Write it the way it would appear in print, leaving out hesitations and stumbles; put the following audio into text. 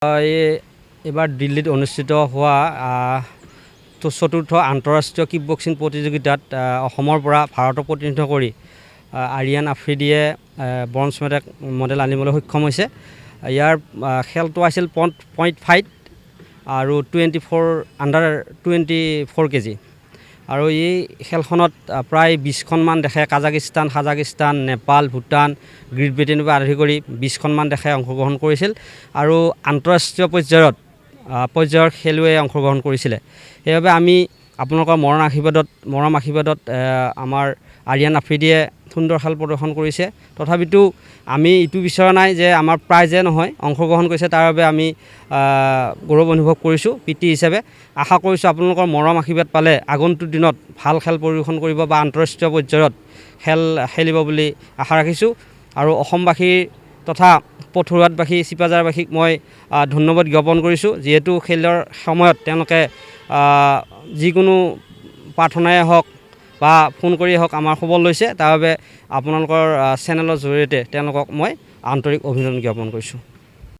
এইবাৰ দিল্লীত অনুষ্ঠিত হোৱা চতুৰ্থ আন্তঃৰাষ্ট্ৰীয় কিক বক্সিং প্ৰতিযোগিতাত অসমৰ পৰা ভাৰতক প্ৰতিনিধিত্ব কৰি আৰিয়ান আফ্ৰিদিয়ে ব্ৰঞ্জ মেডেল আনিবলৈ সক্ষম হৈছে। ইয়াৰ খেলটো আছিল পইণ্ট ফাইট আৰু আণ্ডাৰ 24 কেজি। আৰু এই খেলখনত প্ৰায় 20খনমান দেশে কাজাকিস্তান, নেপাল, ভূটান, গ্ৰেট ব্ৰিটেইনৰ পৰা আৰম্ভ কৰি 20খনমান দেশে অংশগ্ৰহণ কৰিছিল আৰু আন্তঃৰাষ্ট্ৰীয় পৰ্যায়ৰ খেলুৱৈয়ে অংশগ্ৰহণ কৰিছিলে। সেইবাবে আমি আপোনালোকৰ মৰম আশীৰ্বাদত আমাৰ আৰিয়ান আফ্ৰিদিয়ে সুন্দৰ খেল প্ৰদৰ্শন কৰিছে। তথাপিতো আমি এইটো বিচৰা নাই যে আমাৰ প্ৰাইজে নহয়, অংশগ্ৰহণ কৰিছে তাৰ বাবে আমি গৌৰৱ অনুভৱ কৰিছোঁ পিতৃ হিচাপে। আশা কৰিছোঁ আপোনালোকৰ মৰম আশীৰ্বাদ পালে আগন্তুক দিনত ভাল খেল পৰিৱেশন কৰিব বা আন্তঃৰাষ্ট্ৰীয় পৰ্যায়ত খেল খেলিব বুলি আশা ৰাখিছোঁ। আৰু অসমবাসীৰ তথা পথৰুৱাতবাসী, চিপাঝাৰবাসীক মই ধন্যবাদ জ্ঞাপন কৰিছোঁ, যিহেতু খেলৰ সময়ত তেওঁলোকে যিকোনো প্ৰাৰ্থনাই হওক বা ফোন কৰিয়ে হওক আমাৰ খবৰ লৈছে। তাৰ বাবে আপোনালোকৰ চেনেলৰ জৰিয়তে তেওঁলোকক মই আন্তৰিক অভিনন্দন জ্ঞাপন কৰিছোঁ।